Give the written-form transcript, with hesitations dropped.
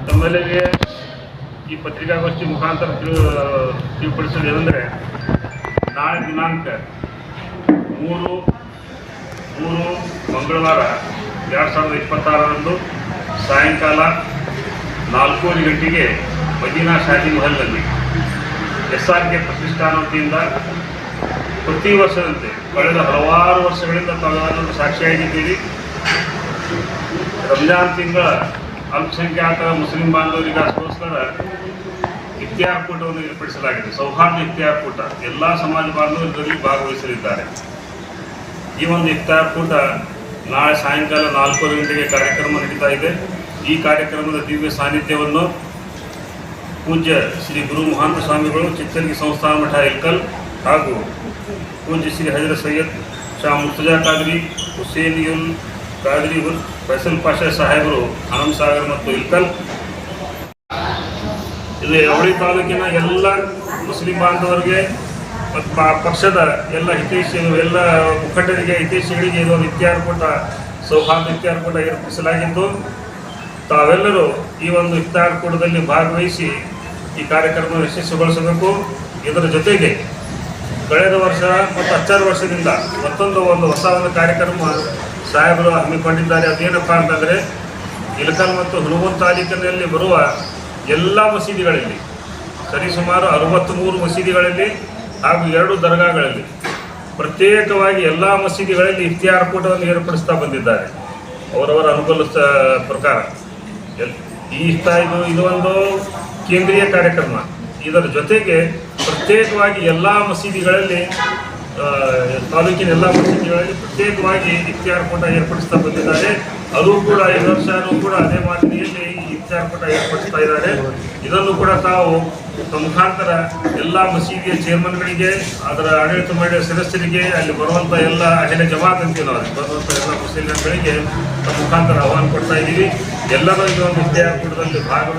ತಮ್ಮೆಲ್ಲರಿಗೆ ಈ ಪತ್ರಿಕಾಗೋಷ್ಠಿ ಮುಖಾಂತರ ತಿಳಿಪಡಿಸೋದು ಏನಂದರೆ, ನಾಳೆ ದಿನಾಂಕ 3 ಮಂಗಳವಾರ 2026ರಂದು ಸಾಯಂಕಾಲ 4:30 ಗಂಟೆಗೆ ಮದೀನಾ ಶಾದಿ ಮಹಲ್ನಲ್ಲಿ SRK ಪ್ರತಿಷ್ಠಾನ ವತಿಯಿಂದ ಪ್ರತಿ ವರ್ಷದಂತೆ ಕಳೆದ ಹಲವಾರು ವರ್ಷಗಳಿಂದ ತಾವೆಲ್ಲರೂ ಸಾಕ್ಷಿಯಾಗಿದ್ದೀರಿ. ರಂಜಾನ್ ತಿಂಗಳ ಅಲ್ಪಸಂಖ್ಯಾತ ಮುಸ್ಲಿಂ ಬಾಂಧವರಿಗೋಸ್ಕರ ಇಫ್ತಿಯಾರ್ ಕೂಟವನ್ನು ಏರ್ಪಡಿಸಲಾಗಿದೆ. ಸೌಹಾರ್ದ ಇಫ್ತಿಯಾರ್ ಕೂಟ ಎಲ್ಲ ಸಮಾಜ ಬಾಂಧವರು ಇದರಲ್ಲಿ ಭಾಗವಹಿಸಲಿದ್ದಾರೆ. ಈ ಒಂದು ಇಫ್ತಿಯಾರ್ ಕೂಟ ನಾಳೆ ಸಾಯಂಕಾಲ 4 ಗಂಟೆಗೆ ಕಾರ್ಯಕ್ರಮ ನಡೀತಾ ಇದೆ. ಈ ಕಾರ್ಯಕ್ರಮದ ದಿವ್ಯ ಸಾನ್ನಿಧ್ಯವನ್ನು ಪೂಜ್ಯ ಶ್ರೀ ಗುರು ಮಹಾಂತ ಸ್ವಾಮಿಗಳು ಚಿತ್ತರ್ಗಿ ಸಂಸ್ಥಾನ ಮಠ ಇಲ್ಕಲ್ ಹಾಗೂ ಪೂಜ್ಯ ಶ್ರೀ ಹಜರತ್ ಸೈಯದ್ ಶಾ ಮುರ್ತಜಾ ಕಾದ್ರಿ, ಹುಸೇನಿಯುಲ್ ಕಾದ್ರಿ ಉಲ್ ಫೈಸಲ್ ಪಾಷಾ ಸಾಹೇಬರು ಆನಂದಸಾಗರ್ ಮತ್ತು ಇಲ್ಕಲ್. ಇದು ಅವಳಿ ತಾಲೂಕಿನ ಎಲ್ಲ ಮುಸ್ಲಿಂ ಬಾಂಧವರಿಗೆ ಮತ್ತು ಪಕ್ಷದ ಎಲ್ಲ ಎಲ್ಲ ಮುಖಂಡರಿಗೆ ಹಿತೈಷಿಗಳಿಗೆ ಇದು ಇಫ್ತಿಯಾರ್ ಕೂಟ, ಸೌಹಾರ್ದ ಇಫ್ತಿಯಾರ್ ಕೂಟ ಏರ್ಪಡಿಸಲಾಗಿದ್ದು, ತಾವೆಲ್ಲರೂ ಈ ಒಂದು ಇಫ್ತಿಯಾರ್ ಕೂಟದಲ್ಲಿ ಭಾಗವಹಿಸಿ ಈ ಕಾರ್ಯಕ್ರಮ ಯಶಸ್ವಿಗೊಳಿಸಬೇಕು. ಇದರ ಜೊತೆಗೆ ಕಳೆದ ವರ್ಷ ಮತ್ತು 10 ವರ್ಷದಿಂದ ಮತ್ತೊಂದು ಹೊಸ ಕಾರ್ಯಕ್ರಮ ಸಾಹೇಬರು ಹಮ್ಮಿಕೊಂಡಿದ್ದಾರೆ. ಅದೇನಪ್ಪ ಅಂತಂದರೆ, ಇಳಕಲ್ ಮತ್ತು ಹುನಗುಂದ ತಾಲೂಕಿನಲ್ಲಿ ಬರುವ ಎಲ್ಲ ಮಸೀದಿಗಳಲ್ಲಿ ಸರಿಸುಮಾರು 63 ಮಸೀದಿಗಳಲ್ಲಿ ಹಾಗೂ 2 ದರ್ಗಾಗಳಲ್ಲಿ ಪ್ರತ್ಯೇಕವಾಗಿ ಎಲ್ಲ ಮಸೀದಿಗಳಲ್ಲಿ ಇಫ್ತಿಯಾರ್ ಕೂಟವನ್ನು ಏರ್ಪಡಿಸ್ತಾ ಬಂದಿದ್ದಾರೆ ಅವರವರ ಅನುಕೂಲ ಪ್ರಕಾರ. ಇದು ಒಂದು ಕೇಂದ್ರೀಯ ಕಾರ್ಯಕ್ರಮ. ಇದರ ಜೊತೆಗೆ ಪ್ರತ್ಯೇಕವಾಗಿ ಎಲ್ಲ ಮಸೀದಿಗಳಲ್ಲಿ, ತಾಲೂಕಿನ ಎಲ್ಲ ಮಸೀದಿಗಳಲ್ಲಿ ಪ್ರತ್ಯೇಕವಾಗಿ ಇಫ್ತಿಯಾರ್ ಕೂಟ ಏರ್ಪಡಿಸ್ತಾ ಬಂದಿದ್ದಾರೆ. ಅದು ಕೂಡ ಈ ವರ್ಷವೂ ಕೂಡ ಅದೇ ಮಾದರಿಯಲ್ಲಿ ಇಫ್ತಿಯಾರ್ ಕೂಟ ಏರ್ಪಡಿಸ್ತಾ ಇದ್ದಾರೆ. ಇದನ್ನು ಕೂಡ ತಾವು ಮುಖಾಂತರ ಎಲ್ಲ ಮಸೀದಿಯ ಚೇರ್ಮನ್ಗಳಿಗೆ, ಅದರ ಆಡಳಿತ ಮಂಡಳಿಯ ಸದಸ್ಯರಿಗೆ, ಅಲ್ಲಿ ಬರುವಂಥ ಎಲ್ಲ ಅಹಲೆ ಜಮಾತ್ ಅಂತೀವಿ ನಾವು, ಬರುವಂಥ ಎಲ್ಲ ಮುಸ್ಲಿಮಗಳಿಗೆ ಮುಖಾಂತರ ಆಹ್ವಾನ ಕೊಡ್ತಾ ಇದ್ದೀವಿ. ಎಲ್ಲರೂ ಈ ಒಂದು ಇಫ್ತಿಯಾರ್ ಕೂಟದಲ್ಲಿ ಭಾಗವಹಿಸಿ